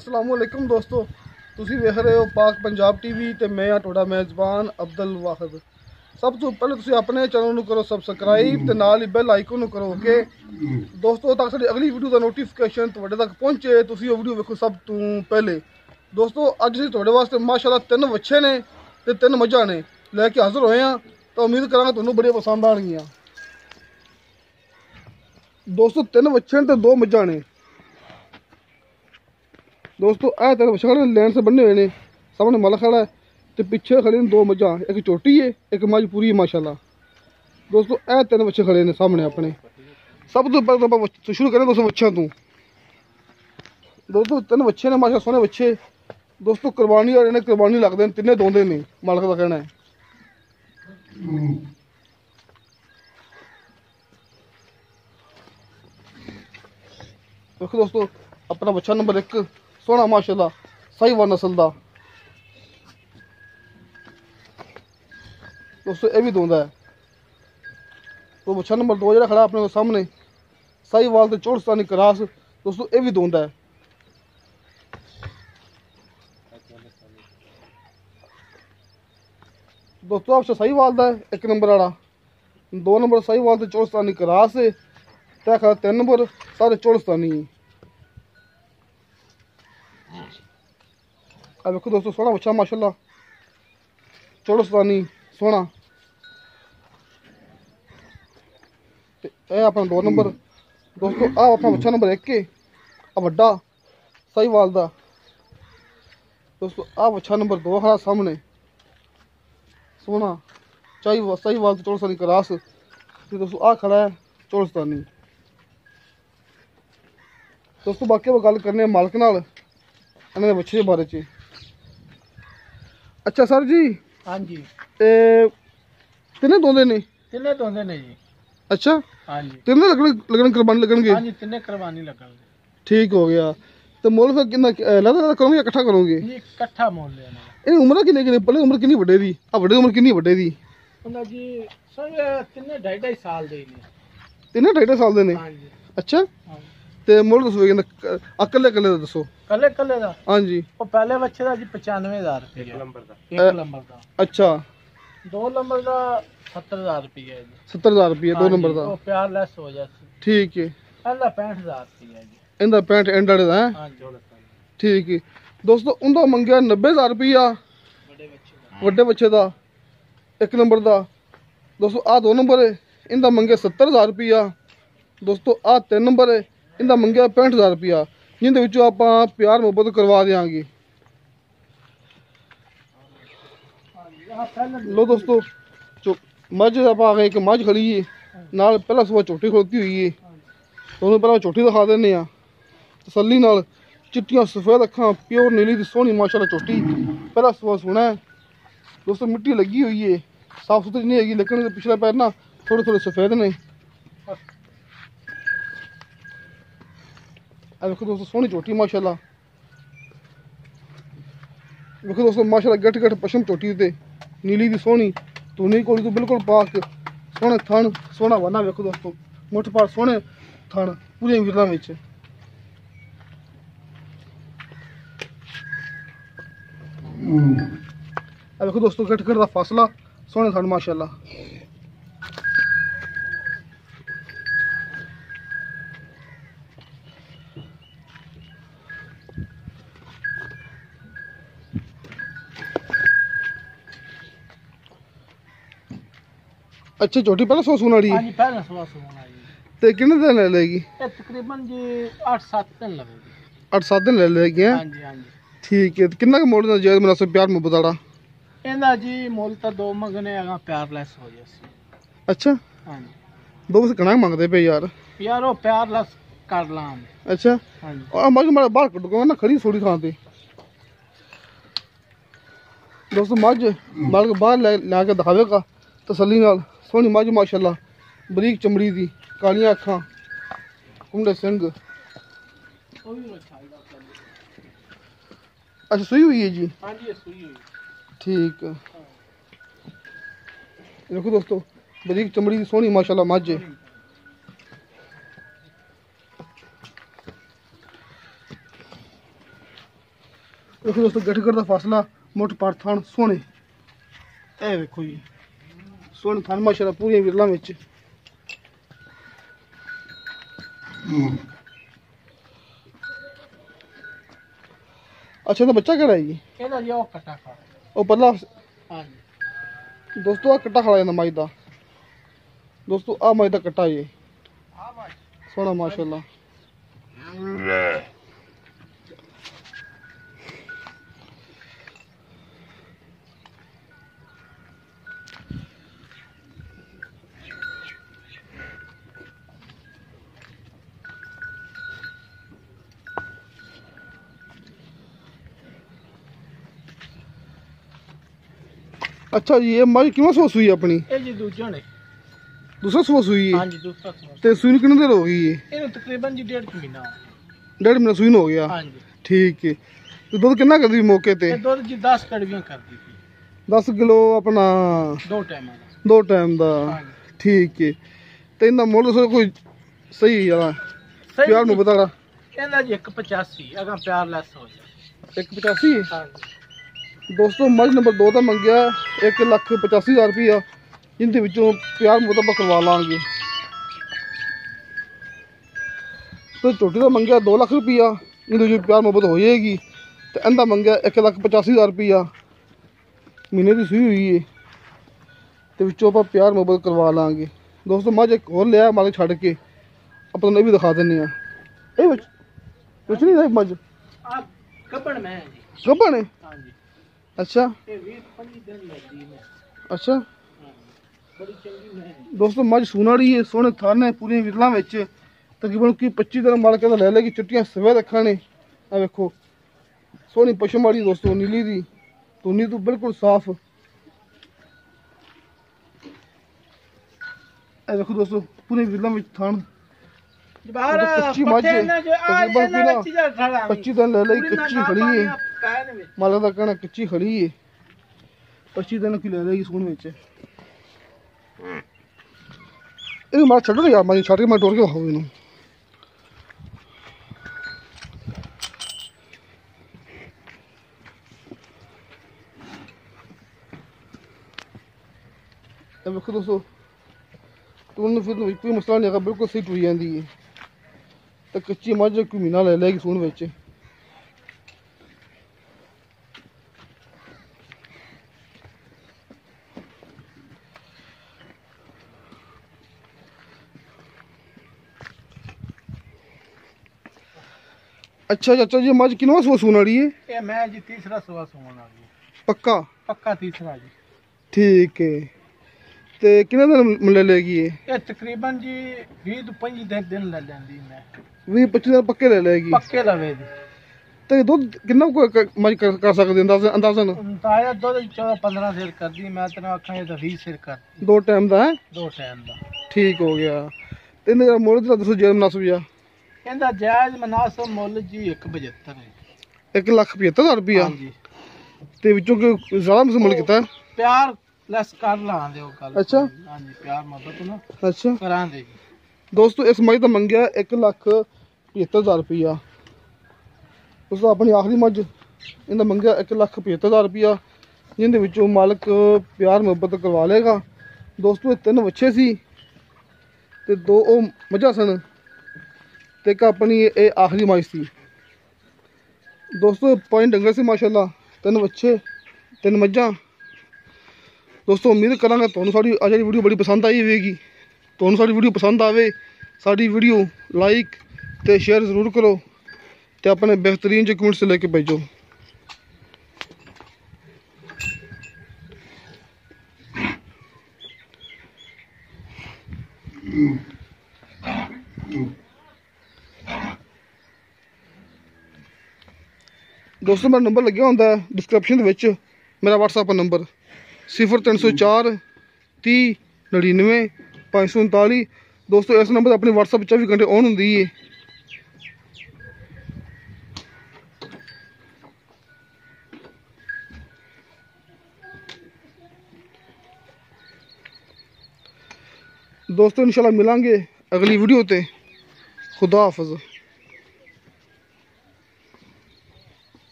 अस्सलामुअलैकुम दोस्तों, ਤੁਸੀਂ ਵੇਖ ਰਹੇ ਹੋ ਪਾਕ ਪੰਜਾਬ ਟੀਵੀ ਤੇ ਮੈਂ ਆ ਤੁਹਾਡਾ ਮੇਜ਼ਬਾਨ ਅਬਦੁਲ ਵਾਹਿਦ। ਸਭ ਤੋਂ ਪਹਿਲੇ ਤੁਸੀਂ ਆਪਣੇ ਚੈਨਲ ਨੂੰ ਕਰੋ ਸਬਸਕ੍ਰਾਈਬ ਤੇ ਨਾਲ ਹੀ ਬੈਲ ਆਈਕਨ ਨੂੰ ਕਰੋ ਓਕੇ ਦੋਸਤੋ, ਤਾਂ ਸਾਡੀ ਅਗਲੀ ਵੀਡੀਓ ਦਾ ਨੋਟੀਫਿਕੇਸ਼ਨ ਤੁਹਾਡੇ ਤੱਕ ਪਹੁੰਚੇ। ਤੁਸੀਂ ਉਹ ਵੀਡੀਓ ਵੇਖੋ ਸਭ ਤੋਂ ਪਹਿਲੇ। ਦੋਸਤੋ ਅੱਜ ਅਸੀਂ ਤੁਹਾਡੇ ਵਾਸਤੇ ਮਾਸ਼ਾਅੱਲਾ 3 ਵੱਛੇ ਨੇ ਤੇ 3 ਮੱਝਾਂ ਨੇ ਲੈ ਕੇ ਹਾਜ਼ਰ ਹੋਏ ਆ, ਤਾਂ ਉਮੀਦ ਕਰਾਂਗਾ ਤੁਹਾਨੂੰ ਬੜੀਆਂ ਪਸੰਦ ਆਣਗੀਆਂ। ਦੋਸਤੋ 3 ਵੱਛੇ ਤੇ 2 ਮੱਝਾਂ ਨੇ। दोस्तों ए तेरे बच्चे खड़े लैन से बने हुए ने, सामने मल खड़ा है तो पीछे खड़े दो मझा, एक छोटी है एक मझ पूरी है माशाल्लाह। दोस्तों ए तीन बच्चे खड़े ने सामने अपने। सब तो पहले तो शुरू करें दोस्तों बच्चों तो। दोस्तों 3 बच्चे ने माशा सोने बच्चे। दोस्तों कुर्बानी वाले ने कुर्बानी लगते हैं, तिने दोंदे ने मालक का कहना है। देखो दोस्तों अपना बच्चा नंबर 1 सोना माशाल्लाह साहिवाल नस्ल का। दोस्तों ये भी दोंदा है। तो बच्चा नंबर 2 जो खड़ा अपने सामने साहिवाल तो चोड़स्तानी क्रास। दोस्तों ये भी दोंदा है। दोस्तों आपसे साहिवाल का 1 नंबर वाला, 2 नंबर साहिवाल तो चोड़स्तानी क्रास है, 3 नंबर सारे चोड़स्तानी। अब देखो दोस्तों सोना बच्चा माशाल्लाह चोड़स्तानी सोना। ये अपना 2 नंबर। दोस्तों आ अपना बच्चा नंबर 1 है, आ वड्डा साहिवाल दा। दोस्तों आ बच्चा नंबर 2 खड़ा सामने सोना साहिवाल तो चोड़स्तानी क्रास। दोस्तों आ खड़ा है चोड़स्तानी। दोस्तों बाकी वो गल करने मालक नाल इन्होंने बच्चे के बारे च। अच्छा सर जी, हाँ जी, तिने दोंदे ने? तिने दोंदे ने जी। अच्छा हाँ जी, तिने लगन कुर्बानी लगणगे? हाँ जी, तिने कुर्बानी लगणगे। ठीक हो गया। तो मोल फिर कितना लदा करोगे या इकट्ठा करोगे? जी इकट्ठा मोल लेना। ये उम्र किन्नी किन्नी पहले उम्र किन्नी बड़े दी? आ बड़े उम्र किन्नी बड़े दी? उन्हें जी सर तिने 2.5 साल दे ने। तिने 2.5 साल दे ने? हाँ जी। अच्छा हाँ जी। ते मोल दसो अकले कले दसो। कले कले दा? हाँ जी। वो पहले बच्चे दा जी 95,000 रुपये। 1 नंबर दा। 1 नंबर दा। अच्छा 2 नंबर दा 70,000 रुपये है जी। 70,000 रुपये 2 नंबर दा। वो प्यार लेस हो जाती। ठीक है। पहला 65,000 रुपये है जी। इंदा 65 एंड वाले दा है? हाँ जी। ठीक है। दोस्तों उनका मंगया 90,000 रुपया वड्डे बच्चे दा 1 नंबर दा। दोस्तों आ 2 नंबर है, इंदा मंगया 70,000 रुपया। दोस्तों आ 3 नंबर है, इंदा मंगया 65,000 रुपया, जिंदे विचों आपां प्यार मुहब्बत करवा देंगे। लो दोस्तों मझ आप आ गए, एक मझ खड़ी है नाल, पहला सुबह चोटी खड़ोती हुई है। दोनों पहला चोटी दिखा देने तसल्ली नाल। चिट्टियां सफेद अखां प्योर नीली दी सोहनी माशाल्लाह चोटी, पहला सुबह सोना है। दोस्तों मिट्टी लगी हुई है, साफ सुथरी नहीं हैगी, लेकिन पिछला पैर ना थोड़े थोड़े सफेद ने। देखो दोस्तों सोहनी चोटी माशाल्लाह। देखो दोस्तों माशाल्लाह गट गट पशम चोटी ते नीली दी सोहनी धुनी कोली तो बिल्कुल पाक सोहने थन सोहना वना। देखो दोस्तों मुठ पार सोहने थन पूरे वीरना विच। देखो दोस्तों गट गट दा फासला सोहने थन माशाल्लाह। अच्छा छोटी पहले 100 सून वाली? हाँ जी पहला 100 सून वाली। ते कितने दिन ले लेगी? ये तकरीबन जी 8-7 दिन लगेगी। 8-7 दिन ले लेगी हैं? हाँ जी हाँ जी। ठीक है। कितना का मोड़ जायज मुनासिब प्यार मुहब्बत वाला? इहदा जी मोल तो 2 मंगने अगा प्यार लेस हो जासी। अच्छा हाँ जी। 2 से कना मांगदे पे यार? यार वो प्यार लेस कर लां। अच्छा हाँ जी। और मज मारे बाहर कटो ना खड़ी थोड़ी थां ते। दोस्तों मज माल के बाहर ला के दिखावेगा तसल्ली नाल। सोहनी मज माशाल्लाह, बरीक चमड़ी दी, कालियां अखां, कुंडे सिंग। अच्छा सुई हुई है जी? हाँ जी सुई हुई। ठीक है। देखो दोस्तों बरीक चमड़ी की सोहनी माशाल्लाह मझ है। देखो दोस्तों गठगढ़ का फासला मुठ पार थान सोने ए देखो जी सोने थान माशाल्लाह पूरी विरला में अच्छा तो बच्चा केड़ा है जी ਇਹਦਾ ਜੀ ਉਹ ਕਟਾ ਖਾ ਉਹ ਪੱਲਾ ਹਾਂਜੀ दोस्तों आ कट्टा खड़ा है मज का दोस्तों आ मज का कट्टा ये ਆ ਬਾਈ सोना माशाल्लाह अच्छा जी ये मज किवें सो सुई अपनी ਇਹ ਜੀ ਦੂਜਾ ਨੇ दूसरा सो सुई है ਹਾਂਜੀ ਦੂਸਰਾ ਸਮਾਂ ते सुई कितनी देर हो गई है ਇਹਨੂੰ ਤਕਰੀਬਨ ਜੀ 1.5 ਮਹੀਨਾ ਹੋ ਗਿਆ। 1.5 महीना सुई हो गया ਹਾਂਜੀ ठीक है तो दूध कितना कर दी मौके ते ਇਹ ਦੁੱਧ ਜੀ 10 ਕੜਵੀਆਂ ਕਰਦੀ ਸੀ 10 किलो अपना ਦੋ ਟਾਈਮਾਂ ਦਾ 2 टाइम दा ਹਾਂਜੀ ठीक है ते इनका मुल दसो कोई सही है ਸਹੀ प्यार ਜੀ। मुहब्बत वाला ਇਹਦਾ ਜੀ 185 ਅਗਾ ਪਿਆਰ ਲੈਸ ਹੋ ਜਾ 185 ਹਾਂਜੀ दोस्तों मज नंबर 2 का मंगया 1,85,000 रुपया जिनके विचों प्यार मुताबिक करवा लांगे तो छोटी का मंगया 2 लाख रुपया इनके जो प्यार मुहब्बत हो जाएगी तो इनका मंगया 1,85,000 रुपया महीने की सुई हुई है तो विचों आप प्यार मुहब्बत करवा लांगे दोस्तों मज एक और लिया मालिक छड़ के अपन ये भी दिखा देने कुछ नहीं मज ਆ ਕੱਪਣ ਮੈਂ ਜੀ गब्बन है ਹਾਂਜੀ अच्छा ਇਹ 20-25 ਦਿਨ ਲੱਗਦੀ ਨੇ अच्छा ਬੜੀ ਚੰਗੀ ਮੈਂ दोस्तों मज सूनाड़ी है सोने थाने पूरी विरला में तकरीबन की 25 दिन माल के ले लेगी चिट्टियां सफेद अखा ने आ देखो सोनी पशम वाली दोस्तों नीली दी धुनी तो बिल्कुल साफ आ देखो दोस्तों पूरी विरला में थान ਬਾਹਰ ਕੱਚੀ ਮੱਝ ਹੈ। ਤਕਰੀਬਨ ਇਹਨਾਂ ਨਾ ਵਿੱਚ ਜਾ ਖੜਾ 25 दिन ले लेगी कच्ची खड़ी है ਪੈਨ ਵਿੱਚ माला का कहना कच्ची खड़ी है 25 दिन की ले लेगी सोन में ਇਹ ਮਾਰ ਛੱਡ ਯਾਰ ਮੈਂ ਛੱਡ ਕੇ ਮੈਂ ਟੋਰ ਕੇ ਵਾਹੂ ਇਹਨੂੰ ਇਹ ਵੇਖੋ ਦੋਸਤੋ ਤੁਹਾਨੂੰ ਫਿਰ ਕੋਈ ਮਸਲਾ ਨਹੀਂ ਹੈਗਾ ਬਿਲਕੁਲ ਸਹੀ ਟੁਰੀ ਜਾਂਦੀ ਹੈ ਤੇ ਕੱਚੀ ਮੱਝ ਕੋਈ ਮਹੀਨਾ ਲੈ ਲੈਗੀ ਸੂਣ ਵਿੱਚ अच्छा चाचा जी मज किनवा सो सून वाली है ਇਹ ਮੈਂ ਜੀ ਤੀਸਰਾ ਸਵਾ ਸੋਣ ਆ ਗਈ पक्का ਪੱਕਾ ਤੀਸਰਾ ਜੀ ठीक है ते किन्ने दिन ले लेगी ये ਇਹ ਤਕਰੀਬਨ ਜੀ 20 ਤੋਂ 25 ਦਿਨ ਲੈ ਲੈਂਦੀ ਮੈਂ 20-25 दिन पक्के ले लेगी ਪੱਕੇ ਲਵੇ ਦੀ ते दूध किन्ना मज कर सकते अंदाजन ਤਾਇਆ ਦੁੱਧ 14-15 ਸਿਰ ਕਰਦੀ ਮੈਂ ਤੈਨੂੰ ਆਖਾਂ ਇਹ ਤਾਂ 20 ਸਿਰ ਕਰਦੀ 2 टाइम का है ਦੋ ਟਾਈਮ ਦਾ ठीक हो गया ते इन्हें मोड़ दा दसो जे मुनासिब जा ਇਹਦਾ ਜਾਇਜ਼ ਮਨਾਸਬ ਮੁੱਲ ਜੀ 175 ਹੈ 1,75,000 रुपया ਹਾਂਜੀ ते विचों के ज्यादा मुझे किता है ਪਿਆਰ ਲੈਸ ਕਰ ਲਾਂਦੇ ਉਹ ਗੱਲ ਅੱਛਾ। ਹਾਂਜੀ ਪਿਆਰ ਮੁਹੱਬਤ ਨਾ अच्छा ਕਰਾਂਦੇ ਜੀ दोस्तों इस मज का मंगया 1,75,000 रुपया उसका अपनी आखिरी मज इन्हें मंगया 1,75,000 रुपया जिंदे विचों मालिक प्यार मुहब्बत करवा लेगा दोस्तों 3 बच्चे सी ते 2 मझां सन ते एक अपनी ये आखिरी मज सी दोस्तों 5 डंगर से माशाल्लाह 3 बच्चे 3 मझां दोस्तों उम्मीद करांगा तुहानू साडी अज दी वीडियो बड़ी पसंद आई होगी तुहानू साडी वीडियो पसंद आवे साडी वीडियो लाइक ते शेयर जरूर करो ते अपने बेहतरीन जो कमेंट्स लेके भेजो दोस्तों मेरा नंबर लग्या होंदा है डिस्क्रिप्शन विच मेरा WhatsApp नंबर 0304 30 99 539 दोस्तों इस नंबर अपने WhatsApp 24 घंटे ऑन होंदी है दोस्तों इंशाल्लाह मिलांगे अगली वीडियो ते खुदा हाफिज़।